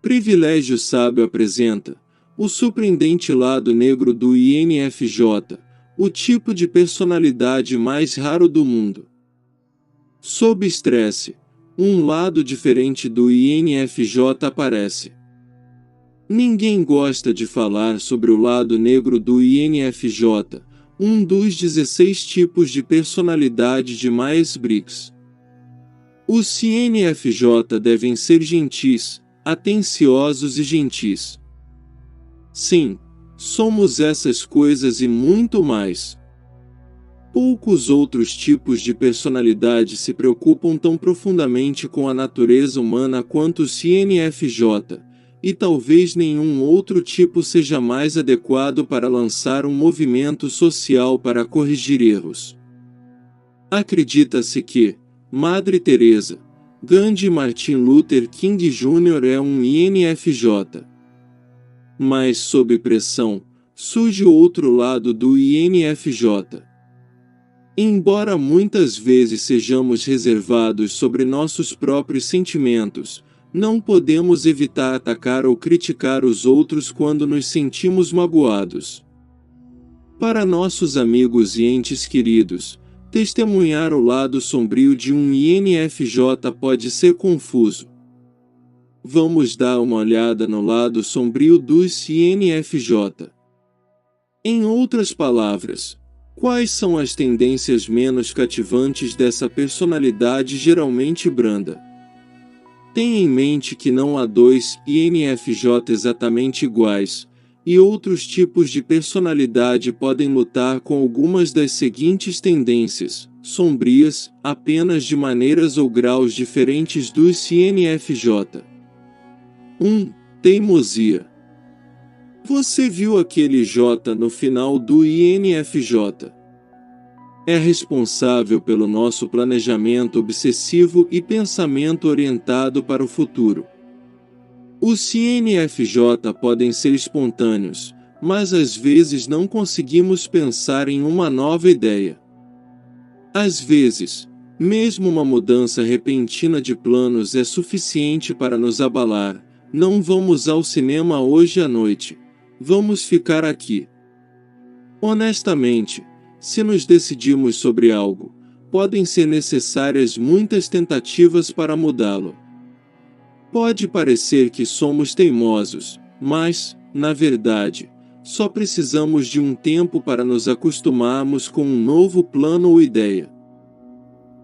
Privilégio Sábio apresenta o surpreendente lado negro do INFJ, o tipo de personalidade mais raro do mundo. Sob estresse, um lado diferente do INFJ aparece. Ninguém gosta de falar sobre o lado negro do INFJ, um dos 16 tipos de personalidade de Myers-Briggs. Os INFJ devem ser gentis, atenciosos e gentis. Sim, somos essas coisas e muito mais. Poucos outros tipos de personalidade se preocupam tão profundamente com a natureza humana quanto os INFJ, e talvez nenhum outro tipo seja mais adequado para lançar um movimento social para corrigir erros. Acredita-se que Madre Teresa, Gandhi e Martin Luther King Jr. é um INFJ. Mas sob pressão, surge o outro lado do INFJ. Embora muitas vezes sejamos reservados sobre nossos próprios sentimentos, não podemos evitar atacar ou criticar os outros quando nos sentimos magoados. Para nossos amigos e entes queridos, testemunhar o lado sombrio de um INFJ pode ser confuso. Vamos dar uma olhada no lado sombrio dos INFJ. Em outras palavras, quais são as tendências menos cativantes dessa personalidade geralmente branda? Tenha em mente que não há dois INFJ exatamente iguais, e outros tipos de personalidade podem lutar com algumas das seguintes tendências, sombrias, apenas de maneiras ou graus diferentes dos INFJ. 1. Teimosia. Você viu aquele J no final do INFJ? É responsável pelo nosso planejamento obsessivo e pensamento orientado para o futuro. Os INFJ podem ser espontâneos, mas às vezes não conseguimos pensar em uma nova ideia. Às vezes, mesmo uma mudança repentina de planos é suficiente para nos abalar. Não vamos ao cinema hoje à noite. Vamos ficar aqui. Honestamente, se nos decidimos sobre algo, podem ser necessárias muitas tentativas para mudá-lo. Pode parecer que somos teimosos, mas, na verdade, só precisamos de um tempo para nos acostumarmos com um novo plano ou ideia.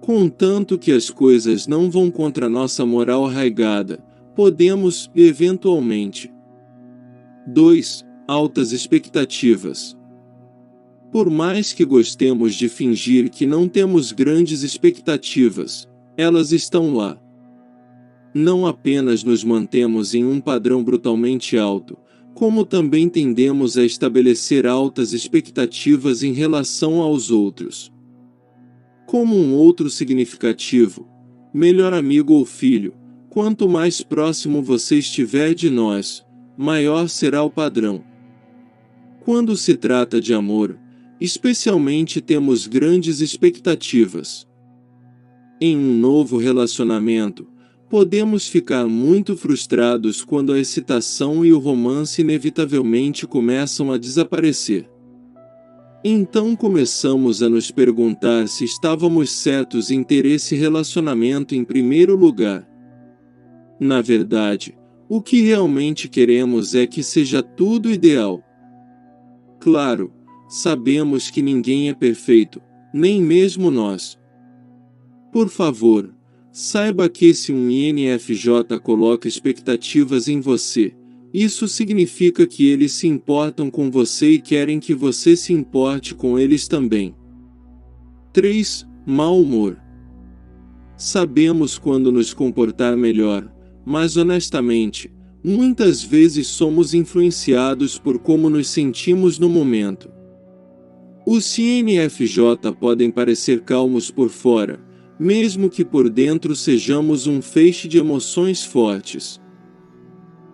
Contanto que as coisas não vão contra nossa moral arraigada, podemos, eventualmente. 2. Altas expectativas. Por mais que gostemos de fingir que não temos grandes expectativas, elas estão lá. Não apenas nos mantemos em um padrão brutalmente alto, como também tendemos a estabelecer altas expectativas em relação aos outros. Como um outro significativo, melhor amigo ou filho, quanto mais próximo você estiver de nós, maior será o padrão. Quando se trata de amor, especialmente temos grandes expectativas. Em um novo relacionamento, podemos ficar muito frustrados quando a excitação e o romance inevitavelmente começam a desaparecer. Então começamos a nos perguntar se estávamos certos em ter esse relacionamento em primeiro lugar. Na verdade, o que realmente queremos é que seja tudo ideal. Claro, sabemos que ninguém é perfeito, nem mesmo nós. Por favor, saiba que se um INFJ coloca expectativas em você, isso significa que eles se importam com você e querem que você se importe com eles também. 3. Mau humor. Sabemos quando nos comportar melhor, mas honestamente, muitas vezes somos influenciados por como nos sentimos no momento. Os INFJ podem parecer calmos por fora, mesmo que por dentro sejamos um feixe de emoções fortes.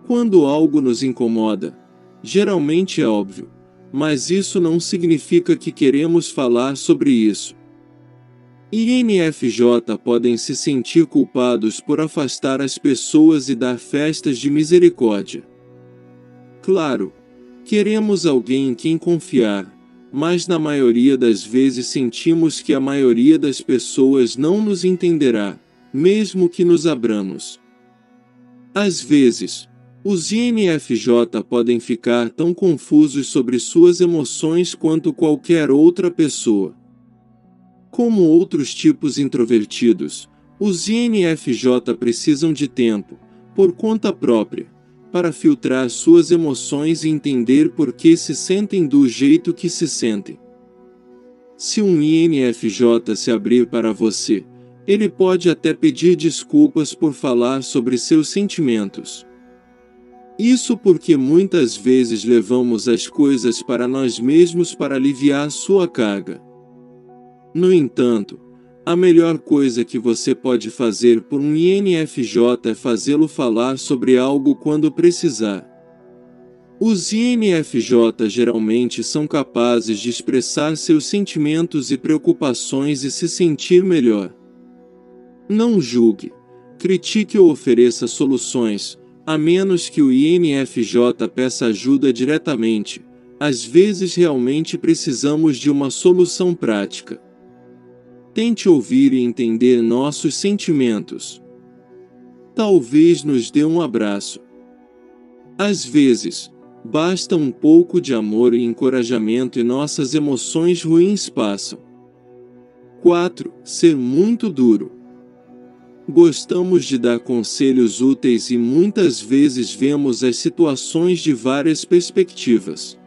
Quando algo nos incomoda, geralmente é óbvio, mas isso não significa que queremos falar sobre isso. INFJ podem se sentir culpados por afastar as pessoas e dar festas de misericórdia. Claro, queremos alguém em quem confiar, mas na maioria das vezes sentimos que a maioria das pessoas não nos entenderá, mesmo que nos abramos. Às vezes, os INFJ podem ficar tão confusos sobre suas emoções quanto qualquer outra pessoa. Como outros tipos introvertidos, os INFJ precisam de tempo, por conta própria, para filtrar suas emoções e entender por que se sentem do jeito que se sentem. Se um INFJ se abrir para você, ele pode até pedir desculpas por falar sobre seus sentimentos. Isso porque muitas vezes levamos as coisas para nós mesmos para aliviar sua carga. No entanto, a melhor coisa que você pode fazer por um INFJ é fazê-lo falar sobre algo quando precisar. Os INFJ geralmente são capazes de expressar seus sentimentos e preocupações e se sentir melhor. Não julgue, critique ou ofereça soluções, a menos que o INFJ peça ajuda diretamente. Às vezes realmente precisamos de uma solução prática. Tente ouvir e entender nossos sentimentos. Talvez nos dê um abraço. Às vezes, basta um pouco de amor e encorajamento e nossas emoções ruins passam. 4. Ser muito duro. Gostamos de dar conselhos úteis e muitas vezes vemos as situações de várias perspectivas.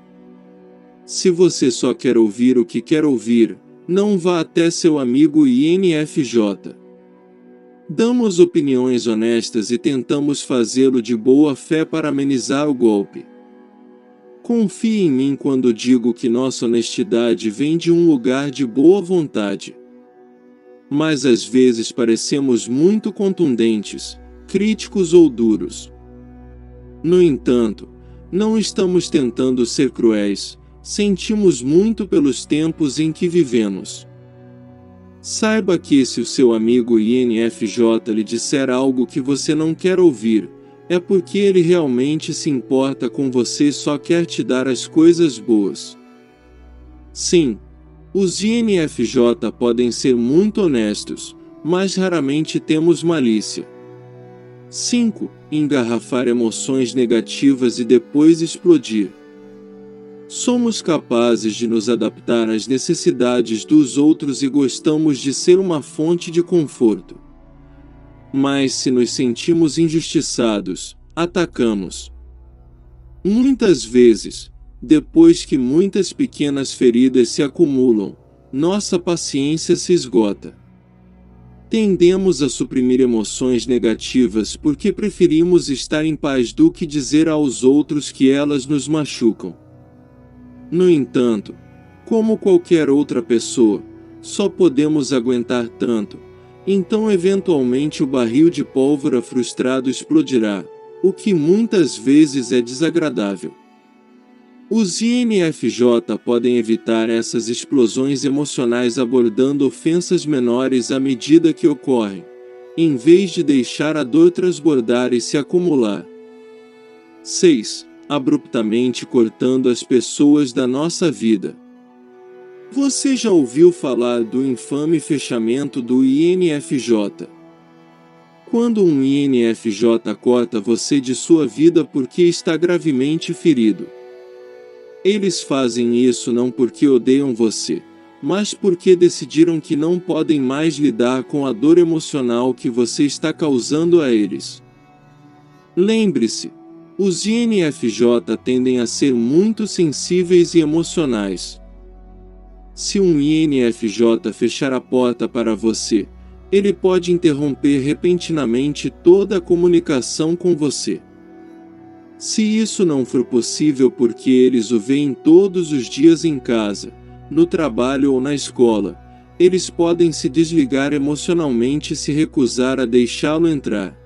Se você só quer ouvir o que quer ouvir, não vá até seu amigo INFJ. Damos opiniões honestas e tentamos fazê-lo de boa fé para amenizar o golpe. Confie em mim quando digo que nossa honestidade vem de um lugar de boa vontade. Mas às vezes parecemos muito contundentes, críticos ou duros. No entanto, não estamos tentando ser cruéis. Sentimos muito pelos tempos em que vivemos. Saiba que se o seu amigo INFJ lhe disser algo que você não quer ouvir, é porque ele realmente se importa com você e só quer te dar as coisas boas. Sim, os INFJ podem ser muito honestos, mas raramente temos malícia. 5. Engarrafar emoções negativas e depois explodir. Somos capazes de nos adaptar às necessidades dos outros e gostamos de ser uma fonte de conforto. Mas se nos sentimos injustiçados, atacamos. Muitas vezes, depois que muitas pequenas feridas se acumulam, nossa paciência se esgota. Tendemos a suprimir emoções negativas porque preferimos estar em paz do que dizer aos outros que elas nos machucam. No entanto, como qualquer outra pessoa, só podemos aguentar tanto, então eventualmente o barril de pólvora frustrado explodirá, o que muitas vezes é desagradável. Os INFJ podem evitar essas explosões emocionais abordando ofensas menores à medida que ocorrem, em vez de deixar a dor transbordar e se acumular. 6. Abruptamente cortando as pessoas da nossa vida. Você já ouviu falar do infame fechamento do INFJ? Quando um INFJ corta você de sua vida porque está gravemente ferido. Eles fazem isso não porque odeiam você, mas porque decidiram que não podem mais lidar com a dor emocional que você está causando a eles. Lembre-se, os INFJ tendem a ser muito sensíveis e emocionais. Se um INFJ fechar a porta para você, ele pode interromper repentinamente toda a comunicação com você. Se isso não for possível porque eles o veem todos os dias em casa, no trabalho ou na escola, eles podem se desligar emocionalmente e se recusar a deixá-lo entrar.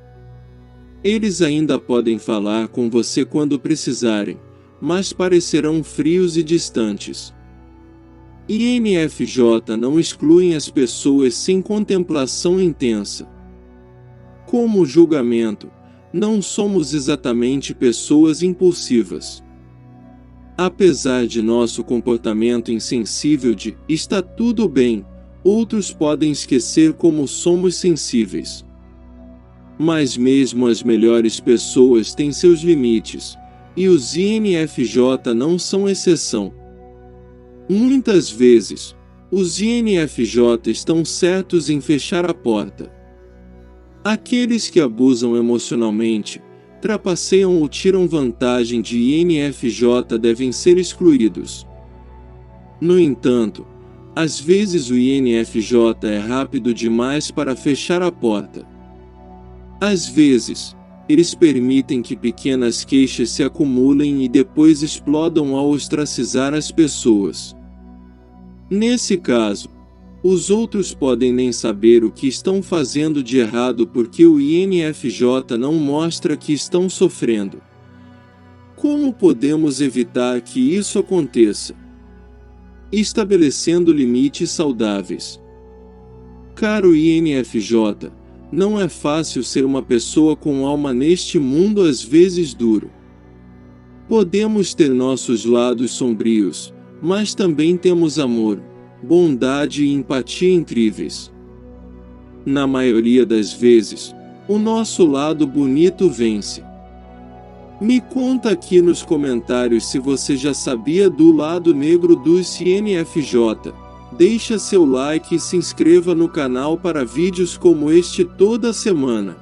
Eles ainda podem falar com você quando precisarem, mas parecerão frios e distantes. INFJ não excluem as pessoas sem contemplação intensa. Como julgamento, não somos exatamente pessoas impulsivas. Apesar de nosso comportamento insensível de "está tudo bem", outros podem esquecer como somos sensíveis. Mas mesmo as melhores pessoas têm seus limites, e os INFJ não são exceção. Muitas vezes, os INFJ estão certos em fechar a porta. Aqueles que abusam emocionalmente, trapaceiam ou tiram vantagem de INFJ devem ser excluídos. No entanto, às vezes o INFJ é rápido demais para fechar a porta. Às vezes, eles permitem que pequenas queixas se acumulem e depois explodam ao ostracizar as pessoas. Nesse caso, os outros podem nem saber o que estão fazendo de errado porque o INFJ não mostra que estão sofrendo. Como podemos evitar que isso aconteça? Estabelecendo limites saudáveis. Caro INFJ, não é fácil ser uma pessoa com alma neste mundo às vezes duro. Podemos ter nossos lados sombrios, mas também temos amor, bondade e empatia incríveis. Na maioria das vezes, o nosso lado bonito vence. Me conta aqui nos comentários se você já sabia do lado negro dos INFJ. Deixa seu like e se inscreva no canal para vídeos como este toda semana.